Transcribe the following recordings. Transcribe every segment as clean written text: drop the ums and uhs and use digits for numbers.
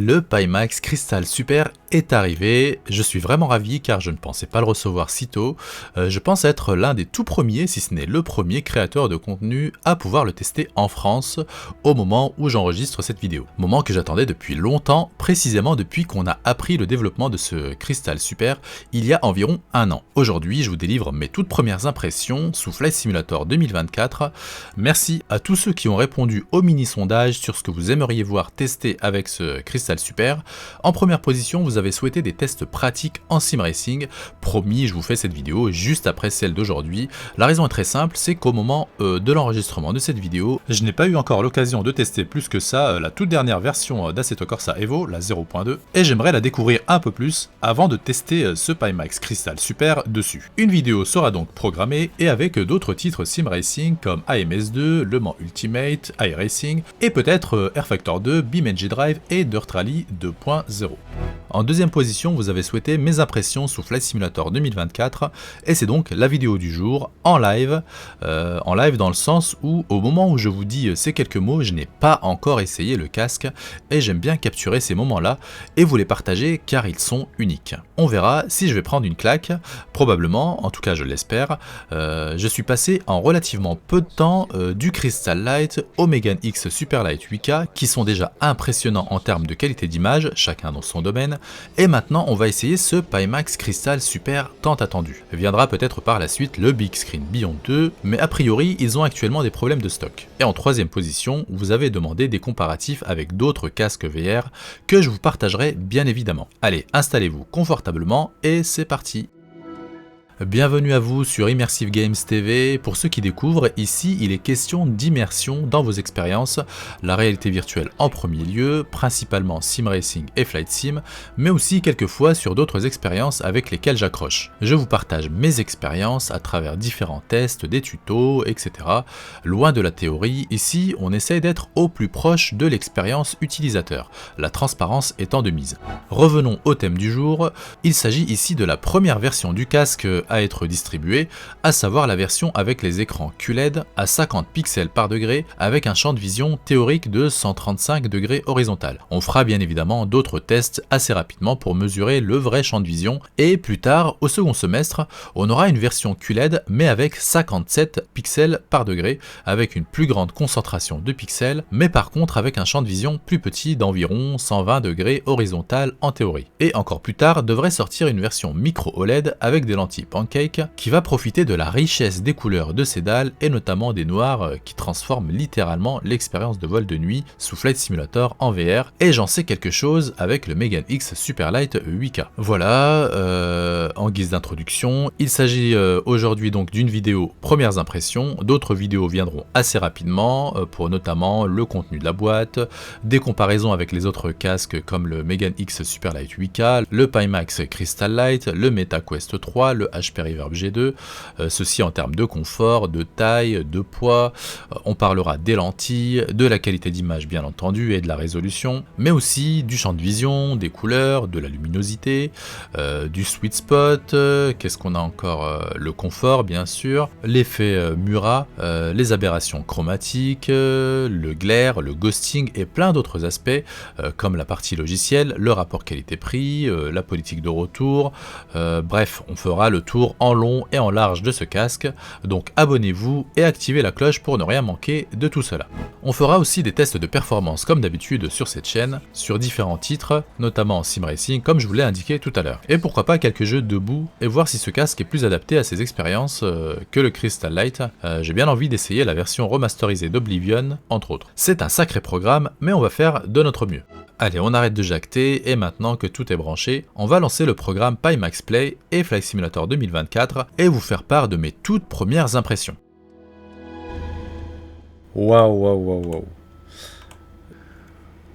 Le Pimax Crystal Super est arrivé, je suis vraiment ravi car je ne pensais pas le recevoir si tôt. Je pense être l'un des tout premiers, si ce n'est le premier créateur de contenu à pouvoir le tester en France au moment où j'enregistre cette vidéo. Moment que j'attendais depuis longtemps, précisément depuis qu'on a appris le développement de ce Crystal Super il y a environ un an. Aujourd'hui, je vous délivre mes toutes premières impressions sous Flight Simulator 2024. Merci à tous ceux qui ont répondu au mini-sondage sur ce que vous aimeriez voir tester avec ce Crystal Super. En première position, vous avez souhaité des tests pratiques en sim racing. Promis, je vous fais cette vidéo juste après celle d'aujourd'hui. La raison est très simple, c'est qu'au moment de l'enregistrement de cette vidéo, je n'ai pas eu encore l'occasion de tester plus que ça la toute dernière version d'Assetto Corsa Evo, la 0.2, et j'aimerais la découvrir un peu plus avant de tester ce Pimax Crystal Super dessus. Une vidéo sera donc programmée et avec d'autres titres sim racing comme AMS2, Le Mans Ultimate, iRacing et peut-être Air Factor 2, BeamNG Drive et Dirt Rally 2.0. En deuxième position, vous avez souhaité mes impressions sous Flight Simulator 2024 et c'est donc la vidéo du jour en live dans le sens où au moment où je vous dis ces quelques mots, je n'ai pas encore essayé le casque et j'aime bien capturer ces moments-là et vous les partager car ils sont uniques. On verra si je vais prendre une claque, probablement, en tout cas je l'espère. Je suis passé en relativement peu de temps du Crystal Light au Megane X Superlight 8K qui sont déjà impressionnants en termes de qualité d'image, chacun dans son domaine, et maintenant on va essayer ce Pimax Crystal Super tant attendu. Viendra peut-être par la suite le Big Screen Beyond 2, mais a priori ils ont actuellement des problèmes de stock. Et en troisième position, vous avez demandé des comparatifs avec d'autres casques VR que je vous partagerai bien évidemment. Allez, installez-vous confortablement et c'est parti. Bienvenue à vous sur Immersive Games TV. Pour ceux qui découvrent, ici il est question d'immersion dans vos expériences, la réalité virtuelle en premier lieu, principalement sim racing et flight sim, mais aussi quelquefois sur d'autres expériences avec lesquelles j'accroche. Je vous partage mes expériences à travers différents tests, des tutos, etc. Loin de la théorie, ici on essaie d'être au plus proche de l'expérience utilisateur, la transparence étant de mise. Revenons au thème du jour, il s'agit ici de la première version du casque à être distribuée, à savoir la version avec les écrans QLED à 50 pixels par degré avec un champ de vision théorique de 135 degrés horizontal. On fera bien évidemment d'autres tests assez rapidement pour mesurer le vrai champ de vision et plus tard, au second semestre, on aura une version QLED mais avec 57 pixels par degré avec une plus grande concentration de pixels mais par contre avec un champ de vision plus petit d'environ 120 degrés horizontal en théorie. Et encore plus tard devrait sortir une version micro OLED avec des lentilles Pancake qui va profiter de la richesse des couleurs de ces dalles et notamment des noirs qui transforment littéralement l'expérience de vol de nuit sous Flight Simulator en VR et j'en sais quelque chose avec le Megane X Superlight 8K. Voilà, en guise d'introduction, il s'agit aujourd'hui donc d'une vidéo premières impressions, d'autres vidéos viendront assez rapidement pour notamment le contenu de la boîte, des comparaisons avec les autres casques comme le Megane X Superlight 8K, le Pimax Crystal Light, le MetaQuest 3, le HP Reverb G2, ceci en termes de confort, de taille, de poids, on parlera des lentilles, de la qualité d'image bien entendu et de la résolution, mais aussi du champ de vision, des couleurs, de la luminosité, du sweet spot, qu'est-ce qu'on a encore, le confort bien sûr, l'effet Murat, les aberrations chromatiques, le glare, le ghosting et plein d'autres aspects comme la partie logicielle, le rapport qualité-prix, la politique de retour, bref, on fera le tour en long et en large de ce casque, donc abonnez-vous et activez la cloche pour ne rien manquer de tout cela. On fera aussi des tests de performance comme d'habitude sur cette chaîne, sur différents titres, notamment en sim racing comme je vous l'ai indiqué tout à l'heure. Et pourquoi pas quelques jeux debout et voir si ce casque est plus adapté à ces expériences que le Crystal Light. J'ai bien envie d'essayer la version remasterisée d'Oblivion, entre autres. C'est un sacré programme, mais on va faire de notre mieux. Allez, on arrête de jacter et maintenant que tout est branché, on va lancer le programme Pimax Play et Flight Simulator 2024 et vous faire part de mes toutes premières impressions. Waouh.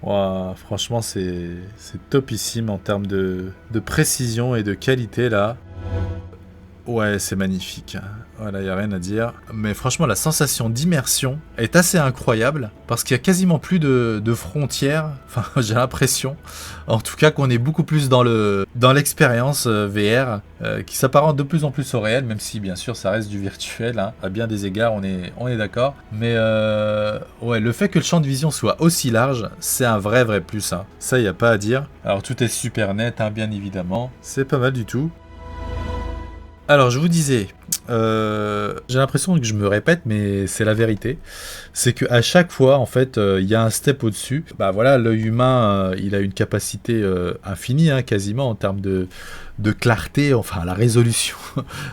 Waouh, franchement c'est topissime en termes de précision et de qualité là. Ouais, c'est magnifique. Voilà, il n'y a rien à dire. Mais franchement, la sensation d'immersion est assez incroyable parce qu'il y a quasiment plus de frontières. Enfin, j'ai l'impression, en tout cas, qu'on est beaucoup plus dans l'expérience VR qui s'apparente de plus en plus au réel, même si bien sûr ça reste du virtuel. Hein. À bien des égards, on est d'accord. Mais ouais, le fait que le champ de vision soit aussi large, c'est un vrai plus. Hein. Ça, il n'y a pas à dire. Alors tout est super net, hein, bien évidemment. C'est pas mal du tout. Alors je vous disais, j'ai l'impression que je me répète, mais c'est la vérité. C'est qu'à chaque fois, en fait, il y a un step au-dessus. Bah voilà, l'œil humain, il a une capacité infinie, hein, quasiment en termes de clarté, enfin la résolution,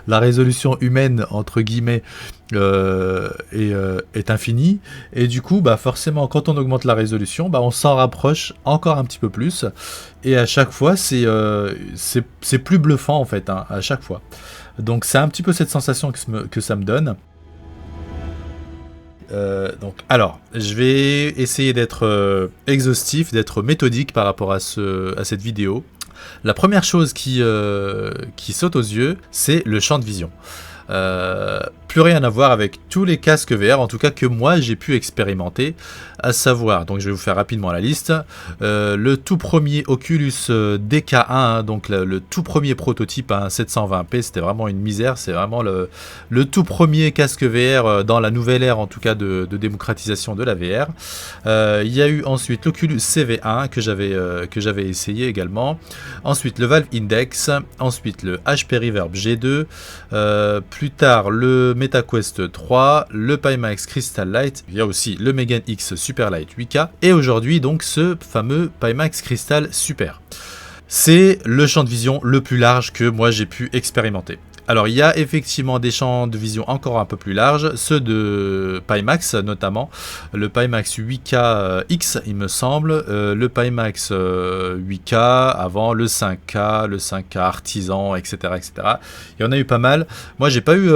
la résolution humaine entre guillemets est infinie. Et du coup, bah forcément, quand on augmente la résolution, bah on s'en rapproche encore un petit peu plus. Et à chaque fois, c'est plus bluffant en fait, hein, à chaque fois. Donc c'est un petit peu cette sensation que ça me donne. Alors, je vais essayer d'être exhaustif, d'être méthodique par rapport à cette vidéo. La première chose qui saute aux yeux, c'est le champ de vision. Plus rien à voir avec tous les casques VR, en tout cas que moi j'ai pu expérimenter, à savoir, donc je vais vous faire rapidement la liste, le tout premier Oculus DK1, hein, donc le tout premier prototype à 720p, c'était vraiment une misère, c'est vraiment le tout premier casque VR dans la nouvelle ère en tout cas de démocratisation de la VR. Il y a eu ensuite l'Oculus CV1 que j'avais essayé également, ensuite le Valve Index, ensuite le HP Reverb G2, plus tard le MetaQuest 3, le Pimax Crystal Light, il y a aussi le Megan X Super Light 8K, et aujourd'hui donc ce fameux Pimax Crystal Super. C'est le champ de vision le plus large que moi j'ai pu expérimenter. Alors il y a effectivement des champs de vision encore un peu plus larges, ceux de Pimax notamment, le Pimax 8K X il me semble, le Pimax 8K avant, le 5K, le 5K Artisan, etc., etc. Il y en a eu pas mal. Moi j'ai pas eu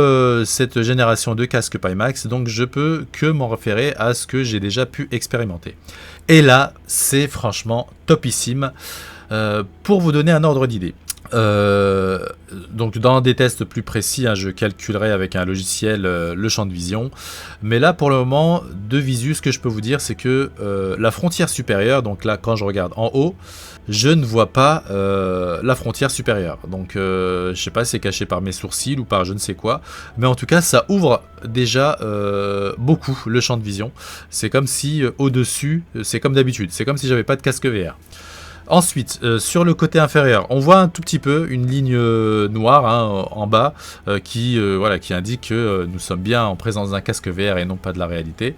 cette génération de casque Pimax, donc je peux que m'en référer à ce que j'ai déjà pu expérimenter. Et là c'est franchement topissime. Pour vous donner un ordre d'idée. Donc dans des tests plus précis, hein, je calculerai avec un logiciel le champ de vision. Mais là pour le moment, de visu, ce que je peux vous dire, c'est que la frontière supérieure, donc là quand je regarde en haut, je ne vois pas la frontière supérieure. Donc je sais pas si c'est caché par mes sourcils ou par je ne sais quoi. Mais en tout cas, ça ouvre déjà beaucoup le champ de vision. C'est comme si au-dessus, c'est comme d'habitude, c'est comme si j'avais pas de casque VR. Ensuite, sur le côté inférieur, on voit un tout petit peu une ligne noire hein, en bas qui indique que nous sommes bien en présence d'un casque VR et non pas de la réalité.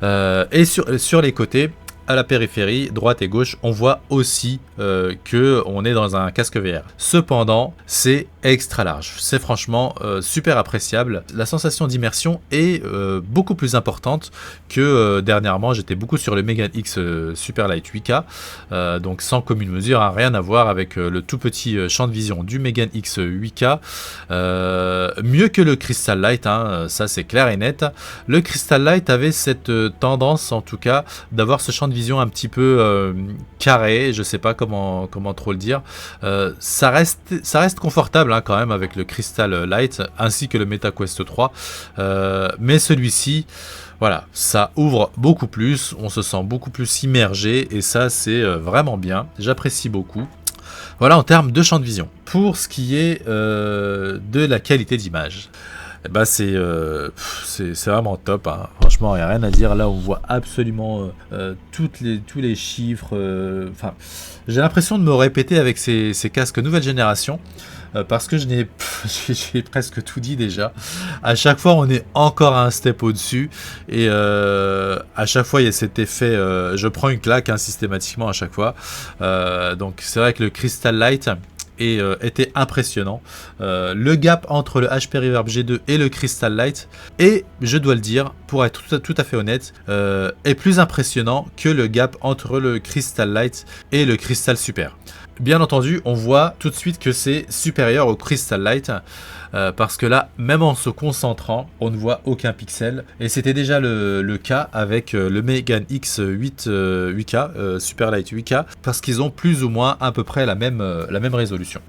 Et sur les côtés, à la périphérie, droite et gauche, on voit aussi que on est dans un casque VR. Cependant, c'est extra large. C'est franchement super appréciable. La sensation d'immersion est beaucoup plus importante que dernièrement. J'étais beaucoup sur le Megan X Super Light 8K, donc sans commune mesure, hein, rien à voir avec le tout petit champ de vision du Megan X 8K. Mieux que le Crystal Light, hein, ça c'est clair et net. Le Crystal Light avait cette tendance, en tout cas, d'avoir ce champ de vision un petit peu carré, je sais pas comment trop le dire. Ça reste confortable hein, quand même avec le Crystal Light ainsi que le MetaQuest 3, mais celui-ci, voilà, ça ouvre beaucoup plus, on se sent beaucoup plus immergé et ça c'est vraiment bien, j'apprécie beaucoup. Voilà en termes de champ de vision. Pour ce qui est de la qualité d'image, bah c'est vraiment top, hein. Franchement il n'y a rien à dire, là on voit absolument tous les chiffres, enfin j'ai l'impression de me répéter avec ces casques nouvelle génération, parce que j'ai presque tout dit déjà. À chaque fois on est encore un step au-dessus et à chaque fois il y a cet effet, je prends une claque hein, systématiquement à chaque fois, donc c'est vrai que le Crystal Light était impressionnant. Le gap entre le HP Reverb G2 et le Crystal Light, et je dois le dire, pour être tout à fait honnête, est plus impressionnant que le gap entre le Crystal Light et le Crystal Super. Bien entendu, on voit tout de suite que c'est supérieur au Crystal Light, parce que là, même en se concentrant, on ne voit aucun pixel. Et c'était déjà le cas avec le Megan X 8K, Super Light 8K, parce qu'ils ont plus ou moins à peu près la même résolution.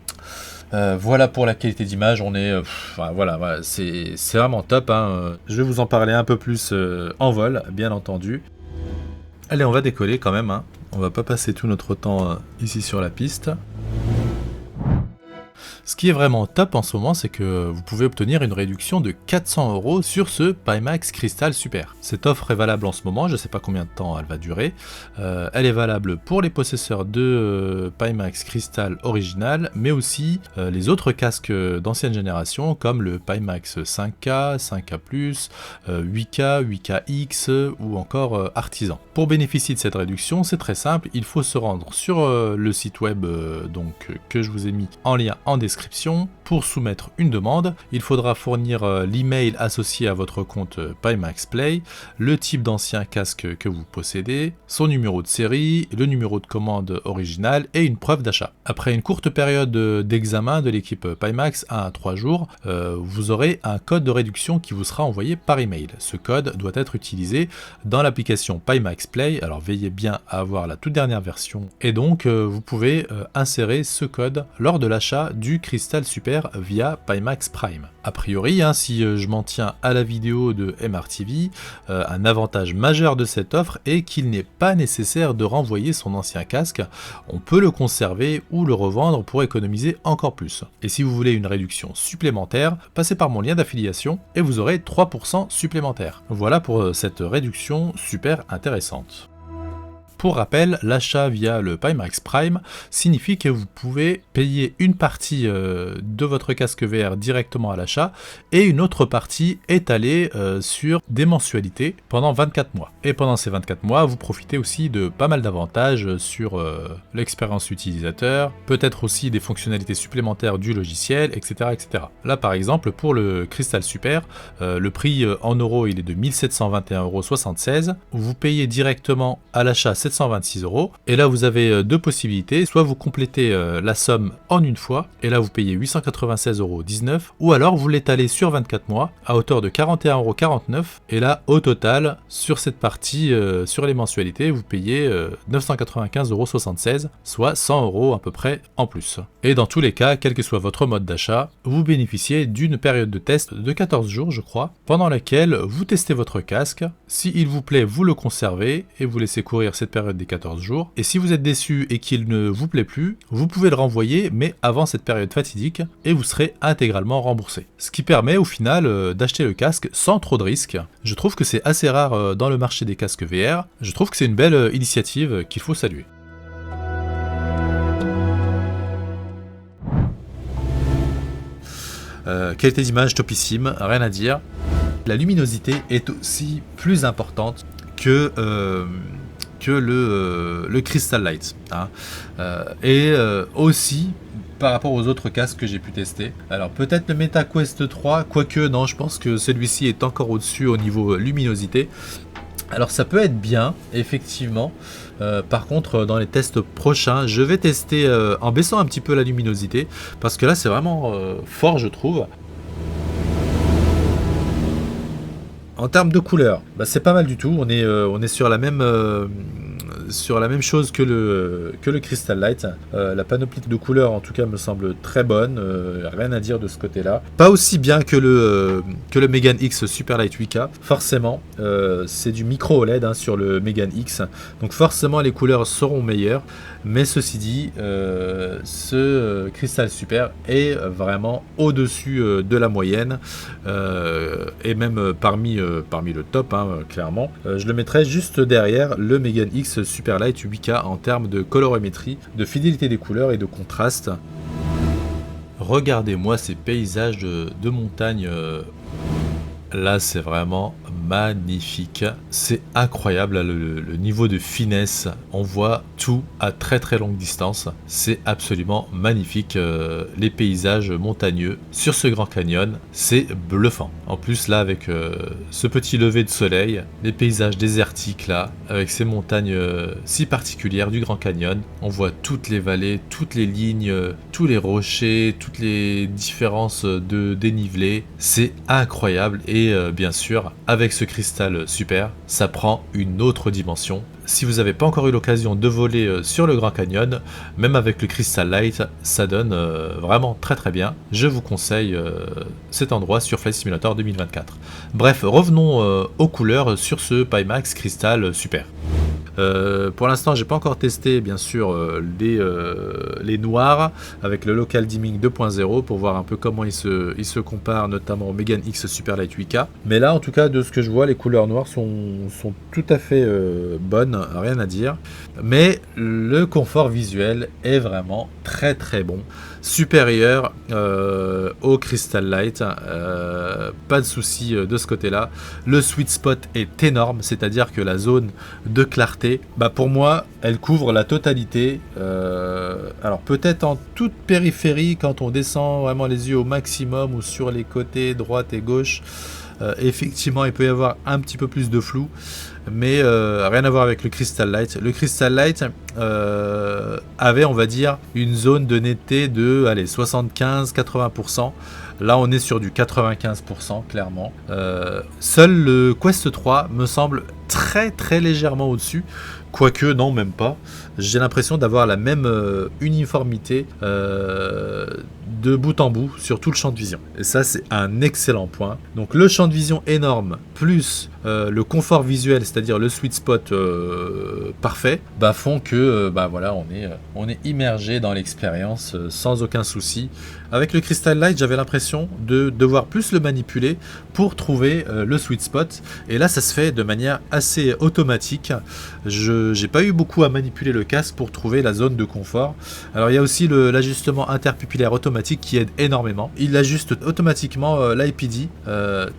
Voilà pour la qualité d'image, on est... voilà, c'est vraiment top, hein. Je vais vous en parler un peu plus en vol, bien entendu. Allez, on va décoller quand même, hein. On va pas passer tout notre temps ici sur la piste. Ce qui est vraiment top en ce moment, c'est que vous pouvez obtenir une réduction de 400 € sur ce Pimax Crystal Super. Cette offre est valable en ce moment, je ne sais pas combien de temps elle va durer. Elle est valable pour les possesseurs de Pimax Crystal original, mais aussi les autres casques d'ancienne génération, comme le Pimax 5K, 5K+, 8K, 8KX ou encore Artisan. Pour bénéficier de cette réduction, c'est très simple, il faut se rendre sur le site web que je vous ai mis en lien en description. Pour soumettre une demande, il faudra fournir l'email associé à votre compte Pimax Play, le type d'ancien casque que vous possédez, son numéro de série, le numéro de commande original et une preuve d'achat. Après une courte période d'examen de l'équipe Pimax, 1 à 3 jours, vous aurez un code de réduction qui vous sera envoyé par email. Ce code doit être utilisé dans l'application Pimax Play, alors veillez bien à avoir la toute dernière version, et donc vous pouvez insérer ce code lors de l'achat du Crystal Super via Pimax Prime. A priori, si je m'en tiens à la vidéo de MRTV, un avantage majeur de cette offre est qu'il n'est pas nécessaire de renvoyer son ancien casque, on peut le conserver ou le revendre pour économiser encore plus. Et si vous voulez une réduction supplémentaire, passez par mon lien d'affiliation et vous aurez 3% supplémentaires. Voilà pour cette réduction super intéressante. Pour rappel, l'achat via le Pimax Prime signifie que vous pouvez payer une partie de votre casque VR directement à l'achat et une autre partie étalée sur des mensualités pendant 24 mois. Et pendant ces 24 mois, vous profitez aussi de pas mal d'avantages sur l'expérience utilisateur, peut-être aussi des fonctionnalités supplémentaires du logiciel, etc., etc. Là par exemple, pour le Crystal Super, le prix en euros il est de 1721,76 €. Vous payez directement à l'achat 726 €. Et là, vous avez deux possibilités. Soit vous complétez la somme en une fois, et là, vous payez 896,19 €, ou alors vous l'étalez sur 24 mois à hauteur de 41,49 €. Et là, au total, sur cette partie, sur les mensualités, vous payez 995,76 €, soit 100 € à peu près en plus. Et dans tous les cas, quel que soit votre mode d'achat, vous bénéficiez d'une période de test de 14 jours, je crois, pendant laquelle vous testez votre casque. S'il vous plaît, vous le conservez et vous laissez courir cette période des 14 jours. Et si vous êtes déçu et qu'il ne vous plaît plus, vous pouvez le renvoyer, mais avant cette période fatidique, et vous serez intégralement remboursé. Ce qui permet au final d'acheter le casque sans trop de risques. Je trouve que c'est assez rare dans le marché des casques VR. Je trouve que c'est une belle initiative qu'il faut saluer. Qualité d'image topissime, rien à dire. La luminosité est aussi plus importante que le Crystal Light, et aussi par rapport aux autres casques que j'ai pu tester. Alors peut-être le MetaQuest 3, quoique non, je pense que celui-ci est encore au-dessus au niveau luminosité. Alors ça peut être bien, effectivement. Par contre, dans les tests prochains, je vais tester en baissant un petit peu la luminosité, parce que là c'est vraiment fort, je trouve. En termes de couleur, c'est pas mal du tout. On est sur la même chose que le Crystal Light. La panoplie de couleurs en tout cas me semble très bonne, rien à dire de ce côté là. Pas aussi bien que le Megane X Superlight 8K, forcément. C'est du micro OLED sur le Megane X, donc forcément les couleurs seront meilleures, mais ceci dit, ce Crystal Super est vraiment au-dessus de la moyenne, et même parmi le top, clairement. Je le mettrai juste derrière le Megane X Superlight 8K en termes de colorimétrie, de fidélité des couleurs et de contraste. Regardez-moi ces paysages de montagne. Là, c'est vraiment magnifique. C'est incroyable, le niveau de finesse. On voit tout à très très longue distance. C'est absolument magnifique. Les paysages montagneux sur ce Grand Canyon, c'est bluffant. En plus, là, avec ce petit lever de soleil, les paysages désertiques, là, avec ces montagnes si particulières du Grand Canyon, on voit toutes les vallées, toutes les lignes, tous les rochers, toutes les différences de dénivelé. C'est incroyable. Et bien sûr, avec ce Crystal Super, ça prend une autre dimension. si vous n'avez pas encore eu l'occasion de voler sur le Grand Canyon, même avec le Crystal Light, ça donne vraiment très très bien. Je vous conseille cet endroit sur Flight Simulator 2024. Bref, revenons aux couleurs sur ce Pimax Crystal Super. Pour l'instant, j'ai pas encore testé bien sûr les noirs avec le local dimming 2.0 pour voir un peu comment ils se comparent notamment au Megane X Superlight 8K. Mais là, en tout cas, de ce que je vois, les couleurs noires sont tout à fait bonnes, rien à dire. Mais le confort visuel est vraiment très très bon, supérieur au Crystal Light. Pas de souci de ce côté-là. Le sweet spot est énorme, c'est-à-dire que la zone de clarté, bah pour moi, elle couvre la totalité. Alors peut-être en toute périphérie, quand on descend vraiment les yeux au maximum ou sur les côtés droite et gauche, effectivement, il peut y avoir un petit peu plus de flou. Mais rien à voir avec le Crystal Light. Le Crystal Light avait, on va dire, une zone de netteté de 75-80%. Là, on est sur du 95%, clairement. Seul le Quest 3 me semble très très légèrement au-dessus. Quoique, non, même pas. J'ai l'impression d'avoir la même uniformité de bout en bout sur tout le champ de vision. Et ça, c'est un excellent point. Donc, le champ de vision énorme, plus le confort visuel, c'est-à-dire le sweet spot parfait, bah, font que voilà, on est immergé dans l'expérience sans aucun souci. Avec le Crystal Light, j'avais l'impression de devoir plus le manipuler pour trouver le sweet spot. Et là, ça se fait de manière assez automatique. Je n'ai pas eu beaucoup à manipuler le casque pour trouver la zone de confort. Alors, il y a aussi l'ajustement interpupillaire automatique qui aide énormément. Il ajuste automatiquement l'IPD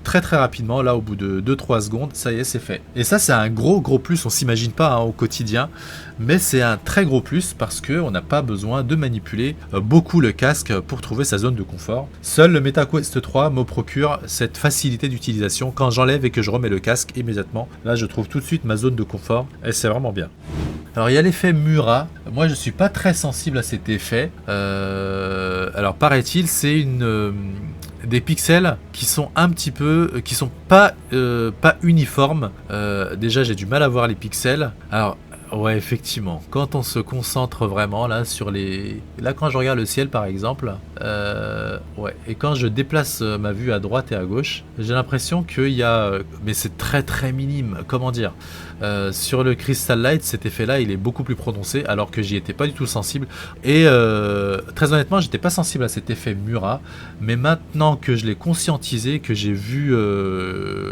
très très rapidement. Là, au bout de 2-3 secondes, ça y est, c'est fait. Et ça, c'est un gros plus. On s'imagine pas au quotidien. Mais c'est un très gros plus parce qu'on n'a pas besoin de manipuler beaucoup le casque pour trouver sa zone de confort. Seul le MetaQuest 3 me procure cette facilité d'utilisation quand j'enlève et que je remets le casque immédiatement. Là, je trouve tout de suite ma zone de confort et c'est vraiment bien. Alors, il y a l'effet Murat. Moi, je suis pas très sensible à cet effet. Alors, paraît-il, c'est des pixels qui sont un petit peu, qui sont pas uniformes. Déjà, j'ai du mal à voir les pixels. Alors, ouais, effectivement. Quand on se concentre vraiment là sur les... Là, quand je regarde le ciel, par exemple, ouais. Et quand je déplace ma vue à droite et à gauche, j'ai l'impression qu'il y a... Mais c'est très très minime. Comment dire ? Sur le Crystal Light, cet effet-là, il est beaucoup plus prononcé, alors que j'y étais pas du tout sensible. Et très honnêtement, j'étais pas sensible à cet effet Murat. Mais maintenant que je l'ai conscientisé, que j'ai vu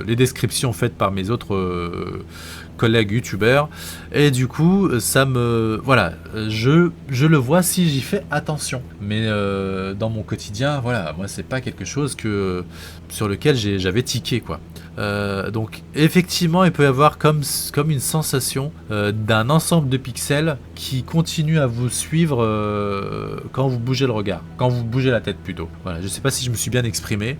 les descriptions faites par mes autres collègues youtubeurs, et du coup ça me voilà, je le vois si j'y fais attention, mais dans mon quotidien, voilà, moi c'est pas quelque chose sur lequel j'avais tiqué, quoi. Donc effectivement, il peut y avoir comme une sensation d'un ensemble de pixels qui continue à vous suivre quand vous bougez le regard, quand vous bougez la tête plutôt. Voilà, je sais pas si je me suis bien exprimé.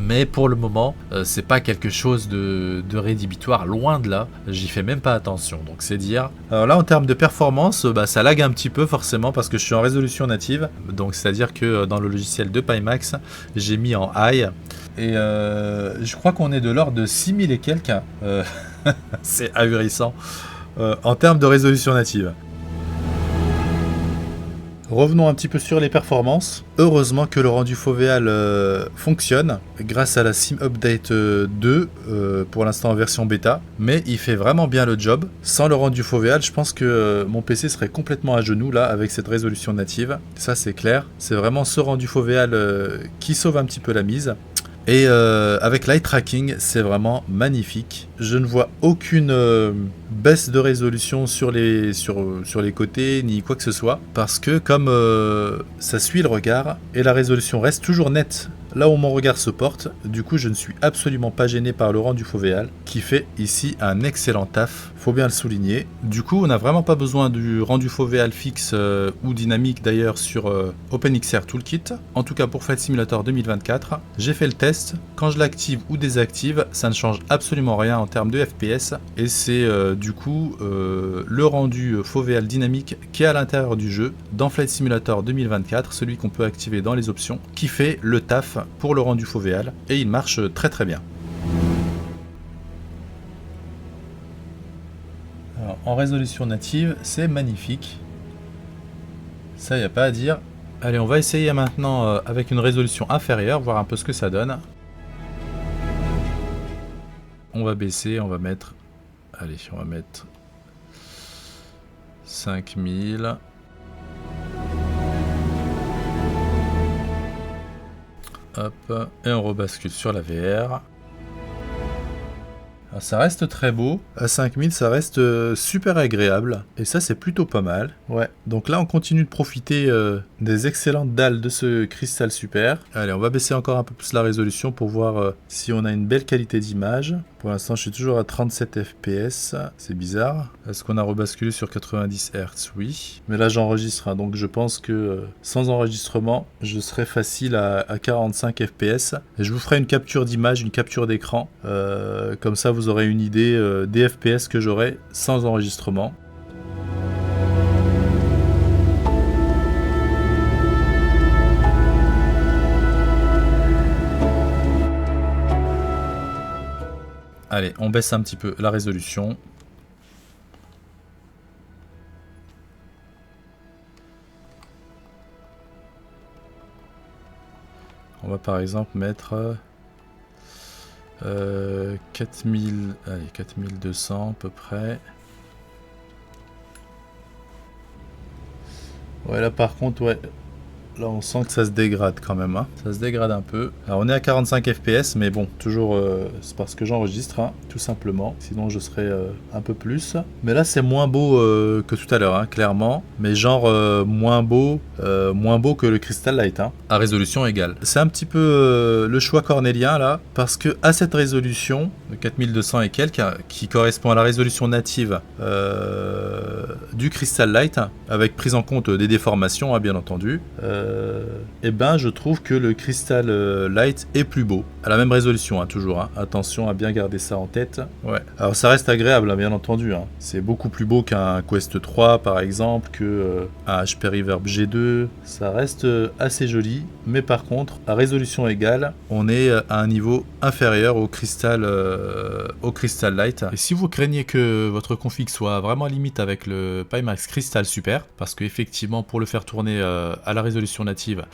Mais pour le moment, c'est pas quelque chose de rédhibitoire, loin de là, j'y fais même pas attention, donc c'est dire. Alors là, en termes de performance, ça lag un petit peu forcément parce que je suis en résolution native, donc c'est-à-dire que dans le logiciel de Pimax, j'ai mis en high, et je crois qu'on est de l'ordre de 6000 et quelques, c'est ahurissant, en termes de résolution native. Revenons un petit peu sur les performances. Heureusement que le rendu fovéal fonctionne grâce à la Sim Update 2, pour l'instant en version bêta, mais il fait vraiment bien le job. Sans le rendu fovéal, je pense que mon PC serait complètement à genoux là avec cette résolution native. Ça c'est clair, c'est vraiment ce rendu fovéal qui sauve un petit peu la mise. Et avec l'eye tracking, c'est vraiment magnifique. Je ne vois aucune baisse de résolution sur les côtés, ni quoi que ce soit. Parce que comme ça suit le regard, et la résolution reste toujours nette là où mon regard se porte, du coup je ne suis absolument pas gêné par le rendu fovéal, qui fait ici un excellent taf, faut bien le souligner. Du coup on n'a vraiment pas besoin du rendu fovéal fixe ou dynamique d'ailleurs sur OpenXR Toolkit, en tout cas pour Flight Simulator 2024. J'ai fait le test, quand je l'active ou désactive, ça ne change absolument rien en termes de FPS, et c'est du coup le rendu fovéal dynamique qui est à l'intérieur du jeu, dans Flight Simulator 2024, celui qu'on peut activer dans les options, qui fait le taf pour le rendu fovéal, et il marche très très bien. Alors, en résolution native, c'est magnifique. Ça, il n'y a pas à dire. Allez, on va essayer maintenant avec une résolution inférieure, voir un peu ce que ça donne. On va baisser, on va mettre... Allez, on va mettre 5000. Hop, et on rebascule sur la VR. Alors, ça reste très beau. À 5000, ça reste super agréable. Et ça, c'est plutôt pas mal. Ouais. Donc là, on continue de profiter des excellentes dalles de ce Crystal Super. Allez, on va baisser encore un peu plus la résolution pour voir si on a une belle qualité d'image. Pour l'instant, je suis toujours à 37 fps. C'est bizarre. Est-ce qu'on a rebasculé sur 90 Hz? Oui. Mais là, j'enregistre. Hein, donc, je pense que sans enregistrement, je serai facile à 45 fps. Et je vous ferai une capture d'image, une capture d'écran. Comme ça, vous aurez une idée des FPS que j'aurai sans enregistrement. Allez, on baisse un petit peu la résolution. On va par exemple mettre 4000, allez, 4200 à peu près. Ouais, là par contre, ouais. Là, on sent que ça se dégrade quand même. Hein. Ça se dégrade un peu. Alors, on est à 45 fps, mais bon, toujours, c'est parce que j'enregistre, hein, tout simplement. Sinon, je serais un peu plus. Mais là, c'est moins beau que tout à l'heure, hein, clairement. Mais genre, moins beau que le Crystal Light. Hein, à résolution égale. C'est un petit peu le choix cornélien, là. Parce que à cette résolution, de 4200 et quelques, qui correspond à la résolution native du Crystal Light, avec prise en compte des déformations, hein, bien entendu, et ben je trouve que le Crystal Light est plus beau, à la même résolution, hein, toujours, hein. Attention à bien garder ça en tête. Ouais. Alors ça reste agréable, hein, bien entendu, hein. C'est beaucoup plus beau qu'un Quest 3 par exemple, que un HP Reverb G2, ça reste assez joli, mais par contre à résolution égale, on est à un niveau inférieur au Crystal Light. Et si vous craignez que votre config soit vraiment limite avec le Pimax Crystal Super, parce que effectivement pour le faire tourner à la résolution native,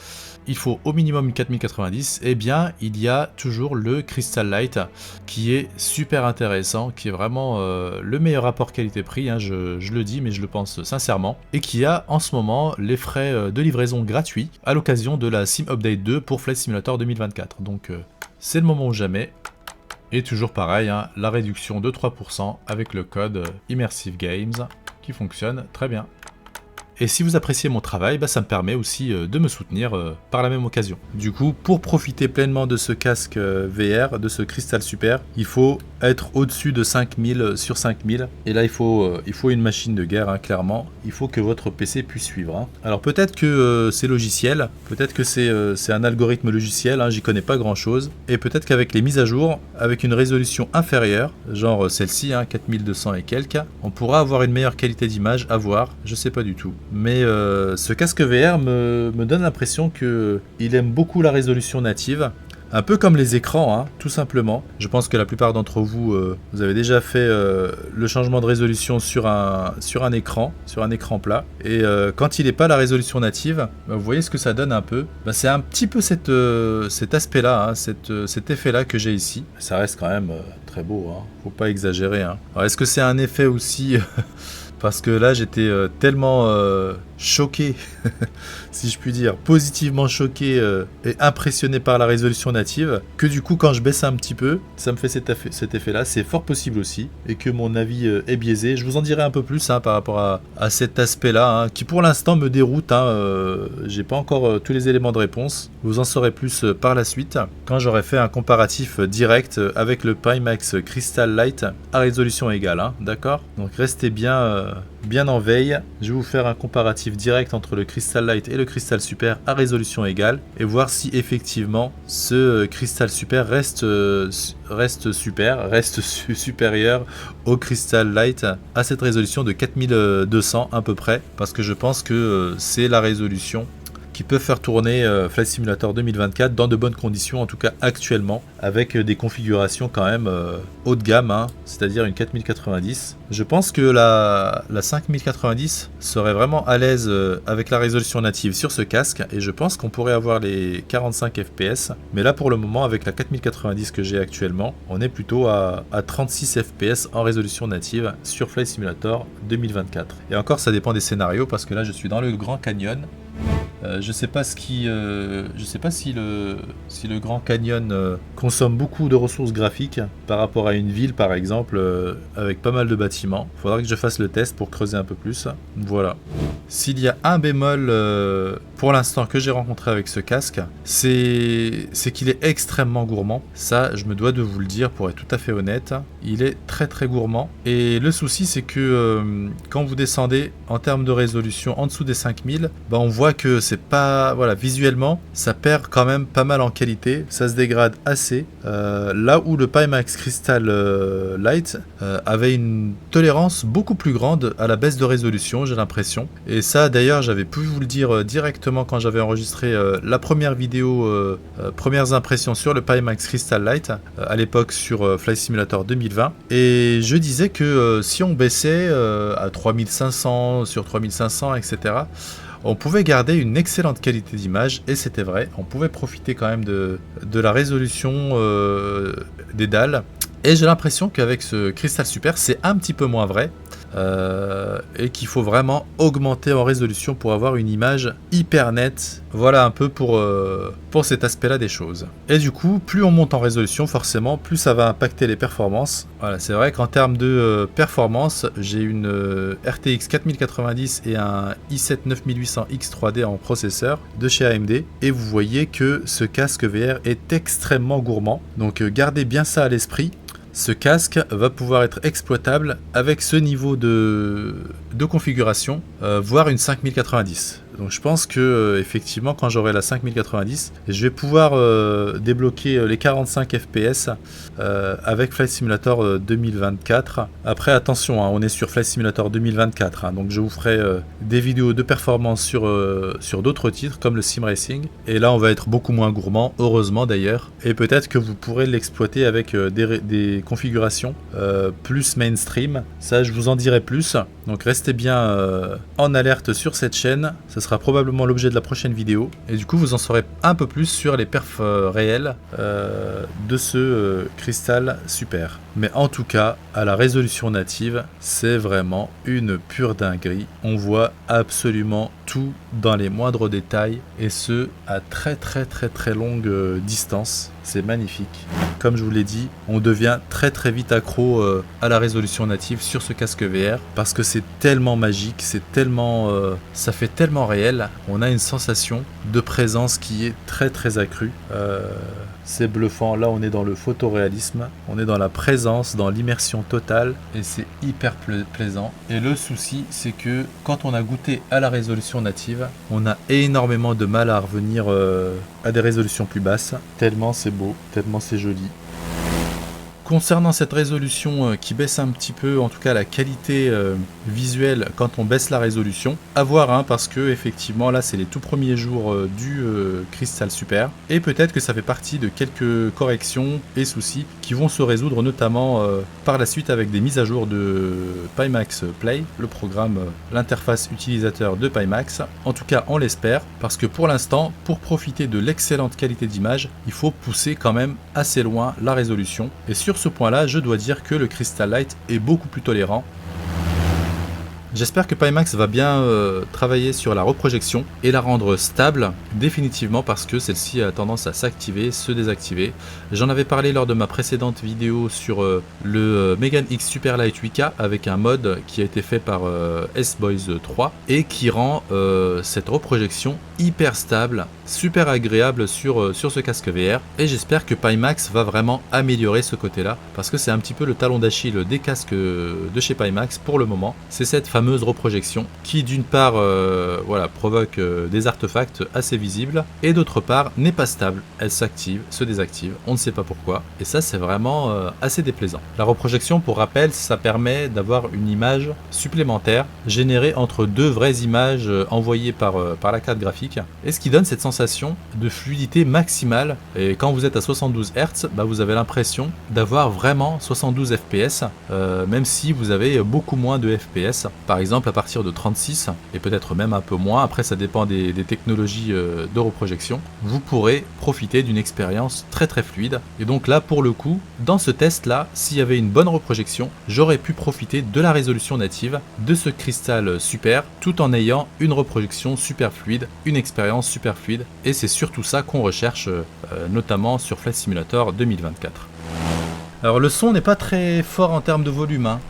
il faut au minimum une 4090, et bien il y a toujours le Crystal Light qui est super intéressant, qui est vraiment le meilleur rapport qualité-prix, hein, je le dis mais je le pense sincèrement, et qui a en ce moment les frais de livraison gratuits à l'occasion de la Sim Update 2 pour Flight Simulator 2024. Donc c'est le moment ou jamais. Et toujours pareil, hein, la réduction de 3% avec le code Immersive Games qui fonctionne très bien. Et si vous appréciez mon travail, bah ça me permet aussi de me soutenir par la même occasion. Du coup, pour profiter pleinement de ce casque VR, de ce Crystal Super, il faut être au-dessus de 5000 sur 5000. Et là, il faut une machine de guerre, hein, clairement. Il faut que votre PC puisse suivre. Hein. Alors peut-être que c'est logiciel, peut-être que c'est un algorithme logiciel, hein, j'y connais pas grand-chose. Et peut-être qu'avec les mises à jour, avec une résolution inférieure, genre celle-ci, hein, 4200 et quelques, on pourra avoir une meilleure qualité d'image à voir, je sais pas du tout. Mais ce casque VR me donne l'impression qu'il aime beaucoup la résolution native. Un peu comme les écrans, hein, tout simplement. Je pense que la plupart d'entre vous, vous avez déjà fait le changement de résolution sur un écran plat. Et quand il n'est pas la résolution native, bah, vous voyez ce que ça donne un peu. Bah, c'est un petit peu cet aspect-là, hein, cet effet-là que j'ai ici. Ça reste quand même très beau, hein. Faut pas exagérer. Hein. Alors est-ce que c'est un effet aussi... Parce que là, j'étais tellement choqué, si je puis dire, positivement choqué et impressionné par la résolution native, que du coup, quand je baisse un petit peu, ça me fait cet effet-là. C'est fort possible aussi, et que mon avis est biaisé. Je vous en dirai un peu plus, hein, par rapport à cet aspect-là, hein, qui pour l'instant me déroute. Hein, j'ai pas encore tous les éléments de réponse. Vous en saurez plus par la suite, quand j'aurai fait un comparatif direct avec le Pimax Crystal Light à résolution égale. Hein, d'accord? Donc restez bien en veille. Je vais vous faire un comparatif direct entre le Crystal Light et le Crystal Super à résolution égale, et voir si effectivement ce Crystal Super reste supérieur au Crystal Light à cette résolution de 4200 à peu près, parce que je pense que c'est la résolution qui peuvent faire tourner Flight Simulator 2024 dans de bonnes conditions, en tout cas actuellement, avec des configurations quand même haut de gamme, hein, c'est-à-dire une 4090. Je pense que la 5090 serait vraiment à l'aise avec la résolution native sur ce casque, et je pense qu'on pourrait avoir les 45 fps, mais là pour le moment avec la 4090 que j'ai actuellement, on est plutôt à 36 fps en résolution native sur Flight Simulator 2024. Et encore ça dépend des scénarios, parce que là je suis dans le Grand Canyon. Je sais pas si le Grand Canyon consomme beaucoup de ressources graphiques par rapport à une ville par exemple, avec pas mal de bâtiments. Il faudra que je fasse le test pour creuser un peu plus. Voilà. S'il y a un bémol pour l'instant que j'ai rencontré avec ce casque, c'est qu'il est extrêmement gourmand. Ça, je me dois de vous le dire pour être tout à fait honnête. Il est très très gourmand. Et le souci, c'est que quand vous descendez en termes de résolution en dessous des 5000, bah, on voit que c'est pas, voilà, visuellement, ça perd quand même pas mal en qualité. Ça se dégrade assez. Là où le Pimax Crystal Light avait une tolérance beaucoup plus grande à la baisse de résolution, j'ai l'impression. Et ça, d'ailleurs, j'avais pu vous le dire directement quand j'avais enregistré la première vidéo, premières impressions sur le Pimax Crystal Light, à l'époque sur Flight Simulator 2020. Et je disais que si on baissait à 3500, sur 3500, etc., on pouvait garder une excellente qualité d'image, et c'était vrai. On pouvait profiter quand même de la résolution des dalles. Et j'ai l'impression qu'avec ce Crystal Super, c'est un petit peu moins vrai. Et qu'il faut vraiment augmenter en résolution pour avoir une image hyper nette. Voilà un peu pour cet aspect-là des choses. Et du coup, plus on monte en résolution, forcément, plus ça va impacter les performances. Voilà, c'est vrai qu'en termes de performance, j'ai une RTX 4090 et un i7 9800X 3D en processeur de chez AMD. Et vous voyez que ce casque VR est extrêmement gourmand. Donc gardez bien ça à l'esprit. Ce casque va pouvoir être exploitable avec ce niveau de configuration, voire une 5090. Donc je pense que effectivement quand j'aurai la 5090, je vais pouvoir débloquer les 45 fps avec Flight Simulator 2024. Après attention, hein, on est sur Flight Simulator 2024, hein, donc je vous ferai des vidéos de performance sur d'autres titres comme le Sim Racing. Et là on va être beaucoup moins gourmand, heureusement d'ailleurs. Et peut-être que vous pourrez l'exploiter avec des configurations plus mainstream. Ça je vous en dirai plus. Donc restez bien en alerte sur cette chaîne. Ça sera probablement l'objet de la prochaine vidéo. Et du coup, vous en saurez un peu plus sur les perfs réels de ce Crystal Super. Mais en tout cas, à la résolution native, c'est vraiment une pure dinguerie. On voit absolument tout dans les moindres détails, et ce, à très très très très longue distance. C'est magnifique. Comme je vous l'ai dit, on devient très très vite accro à la résolution native sur ce casque VR, parce que c'est tellement magique, c'est tellement, ça fait tellement réel. On a une sensation de présence qui est très très accrue. C'est bluffant. Là, on est dans le photoréalisme, on est dans la présence, dans l'immersion totale, et c'est hyper plaisant. Et le souci, c'est que quand on a goûté à la résolution native, on a énormément de mal à revenir à des résolutions plus basses, tellement c'est beau, tellement c'est joli. Concernant cette résolution qui baisse un petit peu, en tout cas la qualité visuelle quand on baisse la résolution, à voir, hein, parce que effectivement là c'est les tout premiers jours du Crystal Super, et peut-être que ça fait partie de quelques corrections et soucis qui vont se résoudre notamment par la suite avec des mises à jour de Pimax Play, le programme, l'interface utilisateur de Pimax. En tout cas on l'espère, parce que pour l'instant, pour profiter de l'excellente qualité d'image, il faut pousser quand même assez loin la résolution. Et sur ce point-là, je dois dire que le Crystal Light est beaucoup plus tolérant. J'espère que Pimax va bien travailler sur la reprojection et la rendre stable définitivement, parce que celle-ci a tendance à s'activer, se désactiver. J'en avais parlé lors de ma précédente vidéo sur le Megane X Superlight 8K avec un mode qui a été fait par S-Boys 3 et qui rend cette reprojection hyper stable, super agréable sur ce casque VR. Et j'espère que Pimax va vraiment améliorer ce côté-là, parce que c'est un petit peu le talon d'Achille des casques de chez Pimax pour le moment. C'est cette fameuse fameuse reprojection qui d'une part voilà, provoque des artefacts assez visibles et d'autre part n'est pas stable, elle s'active, se désactive, on ne sait pas pourquoi et ça c'est vraiment assez déplaisant. La reprojection, pour rappel, ça permet d'avoir une image supplémentaire générée entre deux vraies images envoyées par la carte graphique et ce qui donne cette sensation de fluidité maximale. Et quand vous êtes à 72 Hz, bah vous avez l'impression d'avoir vraiment 72 FPS, même si vous avez beaucoup moins de FPS. Par exemple, à partir de 36, et peut-être même un peu moins, après ça dépend des technologies de reprojection, vous pourrez profiter d'une expérience très très fluide. Et donc là, pour le coup, dans ce test-là, s'il y avait une bonne reprojection, j'aurais pu profiter de la résolution native de ce cristal super, tout en ayant une reprojection super fluide, une expérience super fluide, et c'est surtout ça qu'on recherche, notamment sur Flight Simulator 2024. Alors le son n'est pas très fort en termes de volume, hein.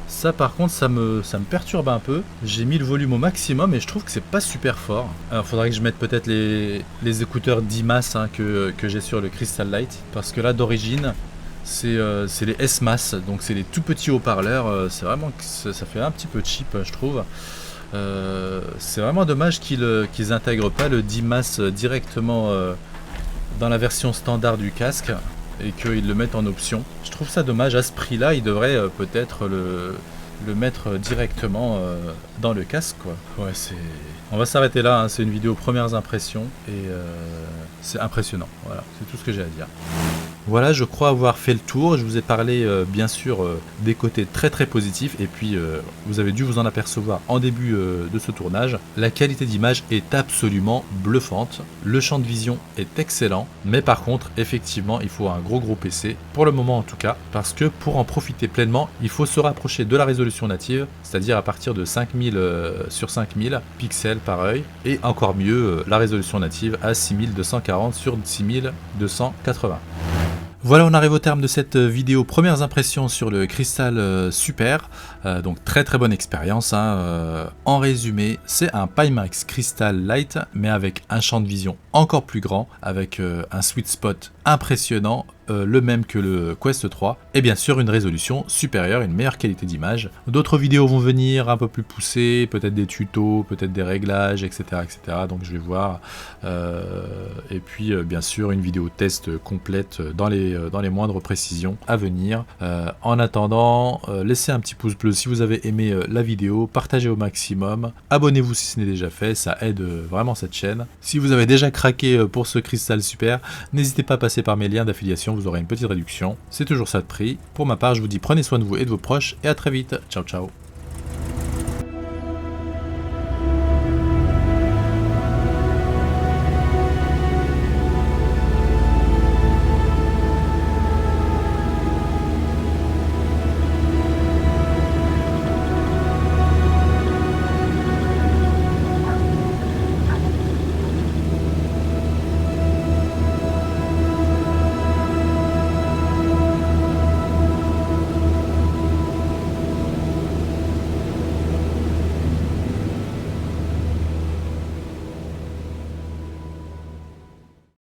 Ça par contre ça me perturbe un peu. J'ai mis le volume au maximum et je trouve que c'est pas super fort. Alors faudrait que je mette peut-être les écouteurs d'IMAS hein, que j'ai sur le Crystal Light, parce que là d'origine c'est les S-Mass, donc c'est les tout petits haut-parleurs. C'est vraiment que ça fait un petit peu cheap je trouve. C'est vraiment dommage qu'ils intègrent pas le DIMAS directement dans la version standard du casque et qu'ils le mettent en option. Je trouve ça dommage, à ce prix là ils devraient peut-être le mettre directement dans le casque quoi. Ouais, on va s'arrêter là, hein. C'est une vidéo premières impressions et c'est impressionnant, voilà, c'est tout ce que j'ai à dire. Voilà, je crois avoir fait le tour. Je vous ai parlé bien sûr des côtés très très positifs et puis vous avez dû vous en apercevoir en début de ce tournage. La qualité d'image est absolument bluffante. Le champ de vision est excellent, mais par contre effectivement il faut un gros PC, pour le moment en tout cas, parce que pour en profiter pleinement, il faut se rapprocher de la résolution native, c'est-à-dire à partir de 5000 sur 5000 pixels par œil, et encore mieux la résolution native à 6240 sur 6280. Voilà, on arrive au terme de cette vidéo premières impressions sur le Crystal Super, donc très très bonne expérience hein. En résumé, c'est un Pimax Crystal Light mais avec un champ de vision encore plus grand, avec un sweet spot impressionnant, le même que le Quest 3, et bien sûr une résolution supérieure, une meilleure qualité d'image. D'autres vidéos vont venir un peu plus poussées, peut-être des tutos, peut-être des réglages, etc. Donc je vais voir. Et puis bien sûr une vidéo test complète dans les moindres précisions à venir. En attendant, laissez un petit pouce bleu si vous avez aimé la vidéo, partagez au maximum, abonnez-vous si ce n'est déjà fait, ça aide vraiment cette chaîne. Si vous avez déjà craqué pour ce Crystal Super, n'hésitez pas à passer par mes liens d'affiliation, vous aurez une petite réduction, c'est toujours ça de prix. Pour ma part, je vous dis prenez soin de vous et de vos proches et à très vite, ciao ciao.